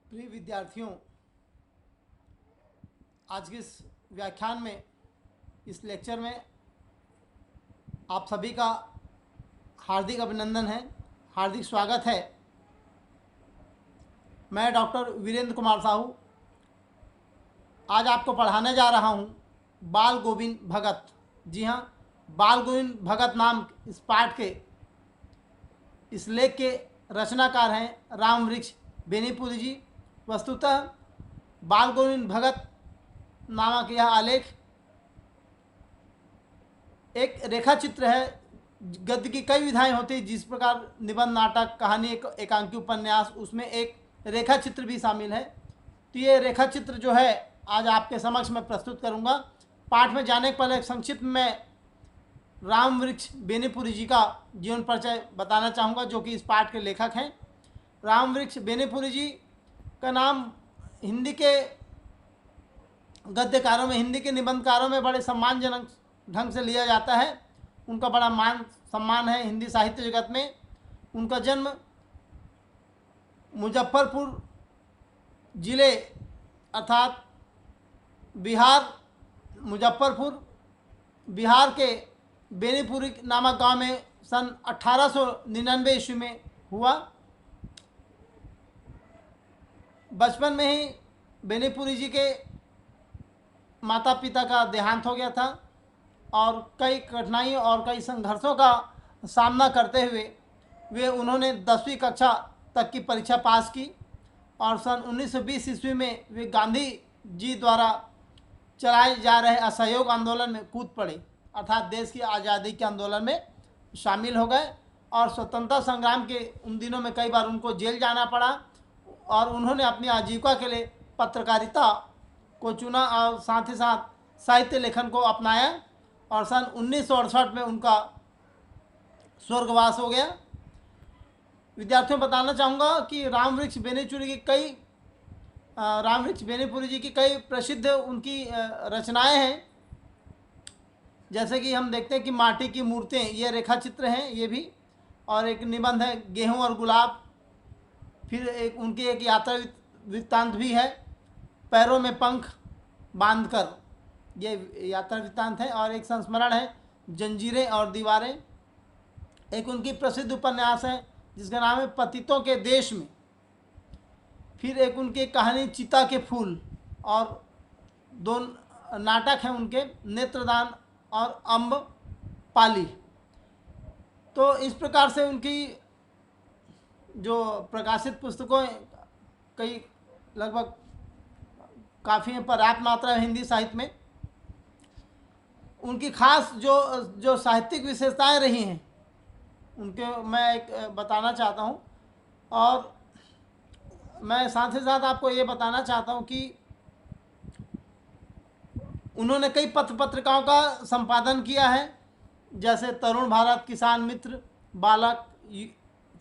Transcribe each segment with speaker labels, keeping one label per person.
Speaker 1: प्रिय विद्यार्थियों, आज के इस व्याख्यान में, इस लेक्चर में आप सभी का हार्दिक अभिनंदन है, हार्दिक स्वागत है। मैं डॉक्टर वीरेंद्र कुमार साहू आज आपको पढ़ाने जा रहा हूँ बाल गोविंद भगत। जी हाँ, बाल गोविंद भगत नाम इस पाठ के, इस लेख के रचनाकार हैं रामवृक्ष बेनीपुरी जी। वस्तुतः बाल गोविंद भगत नामक यह आलेख एक रेखा चित्र है। गद्य की कई विधाएं होती हैं, जिस प्रकार निबंध, नाटक, कहानी, एकांकी, उपन्यास, उसमें एक रेखा चित्र भी शामिल है। तो ये रेखा चित्र जो है आज आपके समक्ष मैं प्रस्तुत करूंगा। पाठ में जाने के पहले संक्षिप्त में रामवृक्ष बेनीपुरी जी का जीवन परिचय बताना चाहूँगा, जो कि इस पाठ के लेखक हैं। रामवृक्ष बेनीपुरी जी का नाम हिंदी के गद्यकारों में, हिंदी के निबंधकारों में बड़े सम्मानजनक ढंग से लिया जाता है। उनका बड़ा मान सम्मान है हिंदी साहित्य जगत में। उनका जन्म मुजफ्फरपुर जिले अर्थात बिहार, मुजफ्फरपुर बिहार के बेनीपुरी नामक गांव में सन 1899 ईस्वी में हुआ। बचपन में ही बेनीपुरी जी के माता पिता का देहांत हो गया था और कई कठिनाइयों और कई संघर्षों का सामना करते हुए उन्होंने 10वीं कक्षा तक की परीक्षा पास की और सन 1920 ईस्वी में वे गांधी जी द्वारा चलाए जा रहे असहयोग आंदोलन में कूद पड़े, अर्थात देश की आज़ादी के आंदोलन में शामिल हो गए। और स्वतंत्रता संग्राम के उन दिनों में कई बार उनको जेल जाना पड़ा और उन्होंने अपनी आजीविका के लिए पत्रकारिता को चुना और साथ ही साथ साहित्य लेखन को अपनाया और सन 1968 में उनका स्वर्गवास हो गया। विद्यार्थियों बताना चाहूँगा कि रामवृक्ष बेनीपुरी जी की कई प्रसिद्ध उनकी रचनाएं हैं। जैसे कि हम देखते हैं कि माटी की मूर्तें, ये रेखा चित्र हैं ये भी, और एक निबंध है गेहूं और गुलाब। फिर एक उनकी एक यात्रा वृत्तांत भी है, पैरों में पंख बांधकर, ये यात्रा वृत्तांत है। और एक संस्मरण है जंजीरें और दीवारें। एक उनकी प्रसिद्ध उपन्यास है जिसका नाम है पतितों के देश में। फिर एक उनकी कहानी चिता के फूल, और दो नाटक हैं उनके, नेत्रदान और अम्ब पाली। तो इस प्रकार से उनकी जो प्रकाशित पुस्तकों कई लगभग काफ़ी हैं, पर्याप्त मात्रा है हिंदी साहित्य में। उनकी खास जो साहित्यिक विशेषताएं रही हैं उनके मैं एक बताना चाहता हूं। और मैं साथ ही साथ आपको ये बताना चाहता हूं कि उन्होंने कई पत्र पत्रिकाओं का संपादन किया है, जैसे तरुण भारत, किसान मित्र, बालक,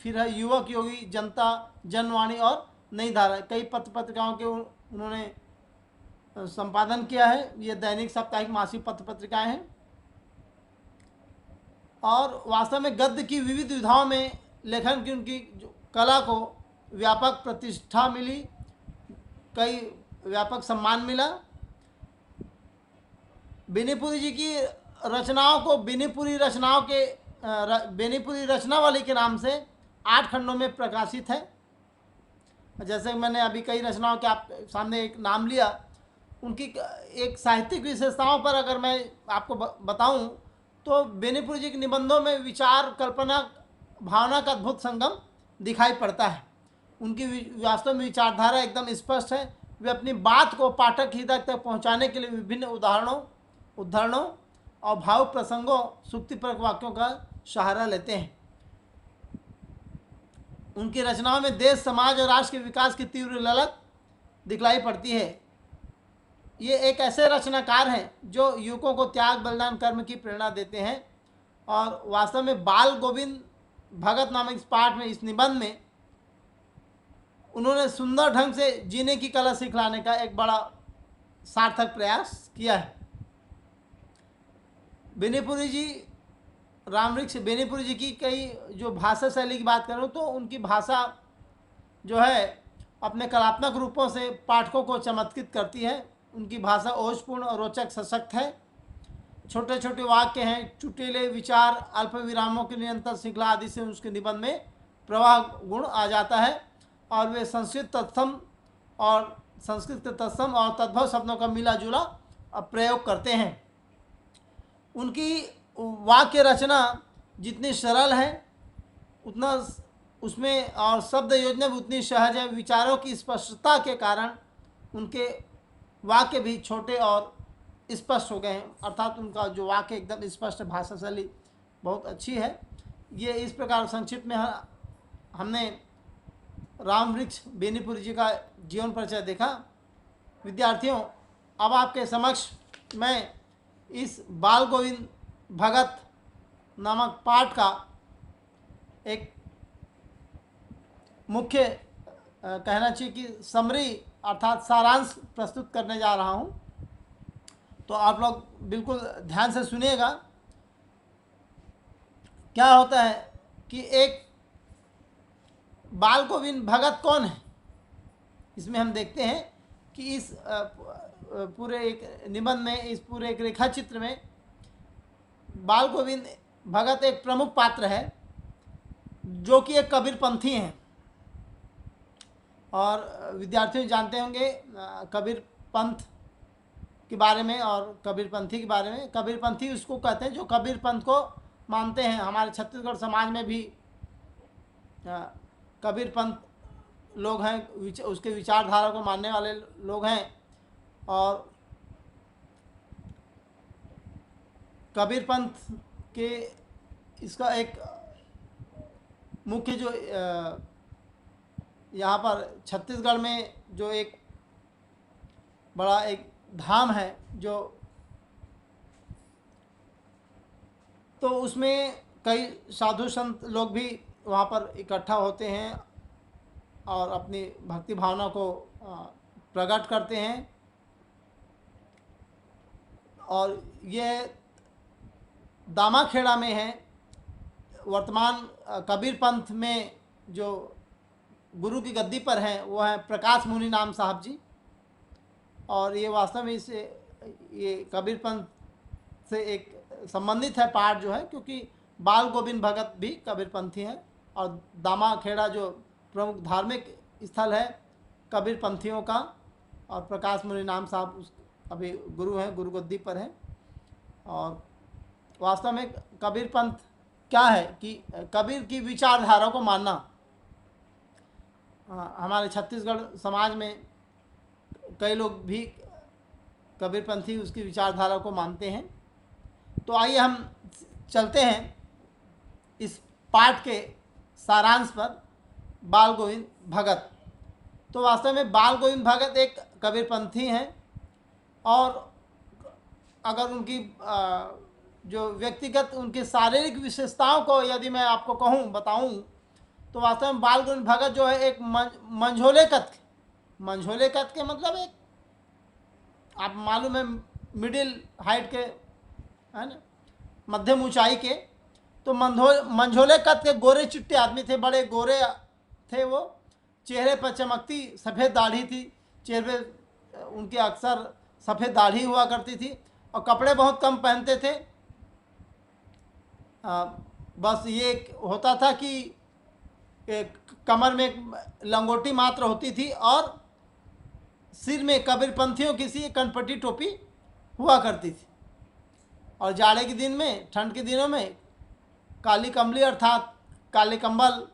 Speaker 1: फिर है युवक योगी, जनता, जनवाणी और नई धारा। कई पत्र पत्रिकाओं के उन्होंने संपादन किया है। ये दैनिक, साप्ताहिक, मासिक पत्र पत्रिकाएं हैं। और वास्तव में गद्य की विविध विधाओं में लेखन की उनकी जो कला को व्यापक प्रतिष्ठा मिली, कई व्यापक सम्मान मिला। बेनीपुरी जी की रचनाओं को बेनीपुरी रचनावली के नाम से 8 खंडों में प्रकाशित है। जैसे मैंने अभी कई रचनाओं के आप सामने एक नाम लिया, उनकी एक साहित्यिक विशेषताओं पर अगर मैं आपको बताऊं तो बेनीपुरी जी के निबंधों में विचार, कल्पना, भावना का अद्भुत संगम दिखाई पड़ता है। उनकी वास्तव में विचारधारा एकदम स्पष्ट है। वे अपनी बात को पाठक हृदय तक पहुंचाने के लिए विभिन्न उदाहरणों और भावुक प्रसंगों, सूक्तिपरक वाक्यों का सहारा लेते हैं। उनकी रचनाओं में देश, समाज और राष्ट्र के विकास की तीव्र ललक दिखलाई पड़ती है। ये एक ऐसे रचनाकार हैं जो युवकों को त्याग, बलिदान, कर्म की प्रेरणा देते हैं। और वास्तव में बाल गोविंद भगत नामक इस पाठ में, इस निबंध में उन्होंने सुंदर ढंग से जीने की कला सिखलाने का एक बड़ा सार्थक प्रयास किया है। बेनीपुरी जी, रामवृक्ष बेनीपुरी जी की कई जो भाषा शैली की बात करूं तो उनकी भाषा जो है अपने कलात्मक रूपों से पाठकों को चमत्कृत करती है। उनकी भाषा ओजपूर्ण और रोचक सशक्त है। छोटे छोटे वाक्य हैं, चुटीले विचार, अल्प विरामों की निरंतर श्रृंखला आदि से उसके निबंध में प्रवाह गुण आ जाता है। और वे संस्कृत तत्सम और तद्भव शब्दों का मिला जुला प्रयोग करते हैं। उनकी वाक्य रचना जितनी सरल है उतना उसमें, और शब्द योजना भी उतनी सहज है। विचारों की स्पष्टता के कारण उनके वाक्य भी छोटे और स्पष्ट हो गए हैं, अर्थात उनका जो वाक्य एकदम स्पष्ट, भाषा शैली बहुत अच्छी है। ये इस प्रकार संक्षिप्त में हमने राम वृक्ष बेनीपुरी जी का जीवन परिचय देखा। विद्यार्थियों, अब आपके समक्ष मैं इस बाल गोविंद भगत नामक पाठ का एक मुख्य कहना चाहिए कि समरी अर्थात सारांश प्रस्तुत करने जा रहा हूँ। तो आप लोग बिल्कुल ध्यान से सुनिएगा। क्या होता है कि एक बाल गोविंद भगत कौन है, इसमें हम देखते हैं कि इस पूरे एक निबंध में, इस पूरे एक रेखा चित्र में बाल गोविंद भगत एक प्रमुख पात्र है, जो कि एक कबीरपंथी हैं। और विद्यार्थी जानते होंगे कबीर पंथ के बारे में और कबीरपंथी के बारे में। कबीरपंथी उसको कहते हैं जो कबीर पंथ को मानते हैं। हमारे छत्तीसगढ़ समाज में भी कबीर पंथ लोग हैं, उसके विचारधारा को मानने वाले लोग हैं। और कबीर पंथ के इसका एक मुख्य जो यहाँ पर छत्तीसगढ़ में जो एक बड़ा एक धाम है, जो तो उसमें कई साधु संत लोग भी वहाँ पर इकट्ठा होते हैं और अपनी भक्ति भावना को प्रकट करते हैं। और ये दामाखेड़ा में है। वर्तमान कबीर पंथ में जो गुरु की गद्दी पर हैं वो हैं प्रकाश मुनि नाम साहब जी। और ये वास्तव में इससे ये कबीर पंथ से एक संबंधित है पाठ जो है, क्योंकि बाल गोविंद भगत भी कबीरपंथी हैं। और दामाखेड़ा जो प्रमुख धार्मिक स्थल है कबीरपंथियों का, और प्रकाश मुनि नाम साहब उस अभी गुरु हैं, गुरु गद्दी पर हैं। और वास्तव में कबीर पंथ क्या है कि कबीर की विचारधारा को मानना। हमारे छत्तीसगढ़ समाज में कई लोग भी कबीरपंथी उसकी विचारधारा को मानते हैं। तो आइए हम चलते हैं इस पाठ के सारांश पर। बाल गोविंद भगत, तो वास्तव में बाल गोविंद भगत एक कबीरपंथी हैं। और अगर उनकी जो व्यक्तिगत उनकी शारीरिक विशेषताओं को यदि मैं आपको कहूँ बताऊँ, तो वास्तव में बाल गोविंद भगत जो है एक मंझोले कद के मतलब एक, आप मालूम है, मिडिल हाइट के, है ना, मध्यम ऊंचाई के। तो मंझोले कद के गोरे चिट्टे आदमी थे, बड़े गोरे थे वो। चेहरे पर चमकती सफ़ेद दाढ़ी थी, चेहरे उनके अक्सर सफ़ेद दाढ़ी हुआ करती थी। और कपड़े बहुत कम पहनते थे। बस ये होता था कि कमर में एक लंगोटी मात्र होती थी और सिर में कबीरपंथियों की सी कनपटी टोपी हुआ करती थी। और जाड़े के दिन में, ठंड के दिनों में काली कंबली अर्थात काले कंबल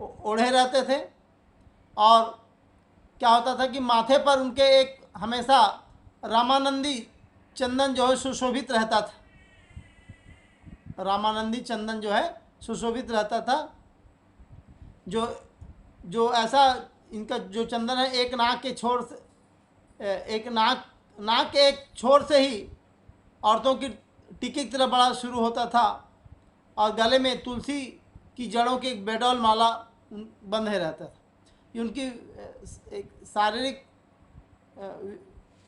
Speaker 1: ओढ़े रहते थे। और क्या होता था कि माथे पर उनके एक हमेशा रामानंदी चंदन जो है सुशोभित रहता था। रामानंदी चंदन जो है सुशोभित रहता था। जो ऐसा इनका जो चंदन है, एक नाक के छोर से, एक नाक के एक छोर से ही औरतों की टिकी की तरह बड़ा शुरू होता था। और गले में तुलसी की जड़ों की एक बेडौल माला बंधे रहता था। ये उनकी एक शारीरिक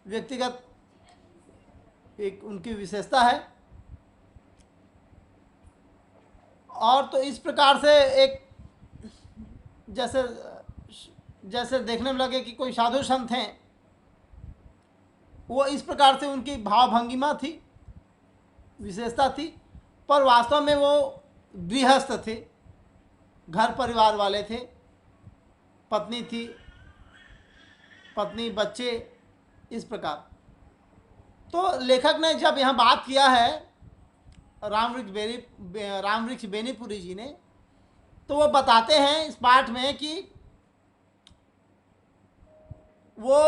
Speaker 1: व्यक्तिगत एक उनकी विशेषता है। और तो इस प्रकार से एक जैसे जैसे देखने में लगे कि कोई साधु संत हैं, वो इस प्रकार से उनकी भाव भंगिमा थी, विशेषता थी, पर वास्तव में वो गृहस्थ थे, घर परिवार वाले थे, पत्नी थी, पत्नी बच्चे, इस प्रकार। तो लेखक ने जब यहाँ बात किया है रामवृक्ष बेनीपुरी जी ने, तो वो बताते हैं इस पाठ में कि वो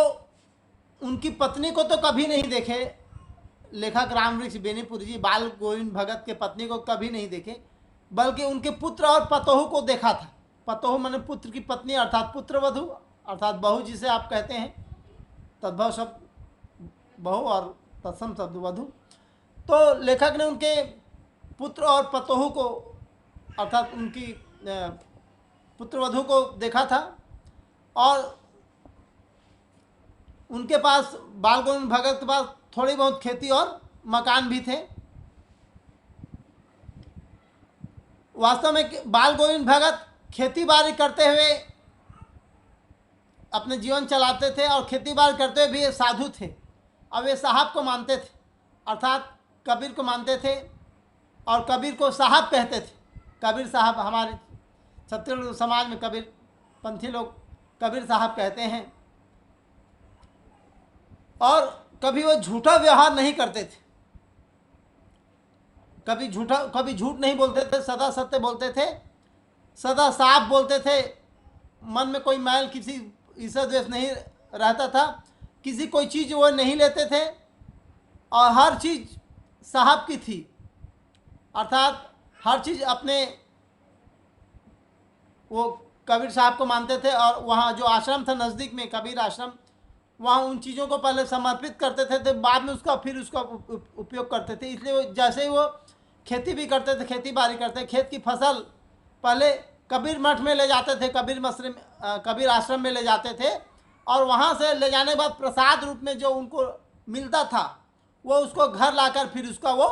Speaker 1: उनकी पत्नी को तो कभी नहीं देखे, लेखक रामवृक्ष बेनीपुरी जी बाल गोविंद भगत के पत्नी को कभी नहीं देखे, बल्कि उनके पुत्र और पतोहू को देखा था। पतोहू माने पुत्र की पत्नी, अर्थात पुत्रवधू, अर्थात बहू जिसे आप कहते हैं, तद्भव शब्द बहू और तत्सम शब्द वधू। तो लेखक ने उनके पुत्र और पतोहू को, अर्थात उनकी पुत्रवधू को देखा था, और उनके पास बाल गोविंद भगत के पास थोड़ी बहुत खेती और मकान भी थे। वास्तव में बाल गोविंद भगत खेती बाड़ी करते हुए अपने जीवन चलाते थे, और खेती बाड़ी करते हुए भी ये साधु थे, और वे साहब को मानते थे, अर्थात कबीर को मानते थे, और कबीर को साहब कहते थे। कबीर साहब, हमारे छत्तीसगढ़ समाज में कबीर पंथी लोग कबीर साहब कहते हैं। और कभी वो झूठा व्यवहार नहीं करते थे, कभी झूठ नहीं बोलते थे, सदा सत्य बोलते थे, सदा साफ बोलते थे, मन में कोई मैल, किसी ईर्ष्या द्वेष नहीं रहता था, किसी कोई चीज़ वो नहीं लेते थे, और हर चीज़ साहब की थी, अर्थात हर चीज़ अपने वो कबीर साहब को मानते थे। और वहाँ जो आश्रम था नज़दीक में, कबीर आश्रम, वहाँ उन चीज़ों को पहले समर्पित करते थे, तो बाद में फिर उसका उपयोग करते थे। इसलिए वो जैसे ही वो खेती भी करते थे, खेती बाड़ी करते, खेत की फसल पहले कबीर मठ में ले जाते थे, कबीर आश्रम में ले जाते थे, और वहाँ से ले जाने के बाद प्रसाद रूप में जो उनको मिलता था, वो उसको घर लाकर फिर उसका वो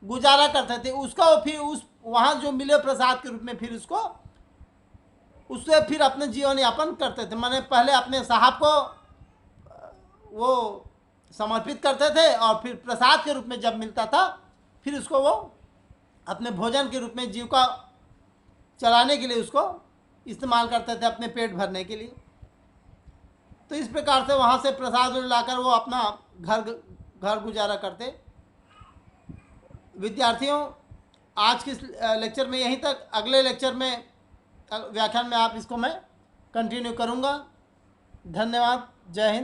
Speaker 1: गुजारा करते थे। उसका वो फिर वहाँ जो मिले प्रसाद के रूप में फिर उससे फिर अपने जीवन यापन करते थे। माने पहले अपने साहब को वो समर्पित करते थे, और फिर प्रसाद के रूप में जब मिलता था, फिर उसको वो अपने भोजन के रूप में जीविका चलाने के लिए उसको इस्तेमाल करते थे, अपने पेट भरने के लिए। तो इस प्रकार से वहाँ से प्रसाद लाकर वो अपना घर गुजारा करते। विद्यार्थियों, आज के लेक्चर में यहीं तक। अगले लेक्चर में, व्याख्यान में आप इसको मैं कंटिन्यू करूँगा। धन्यवाद। जय हिंद।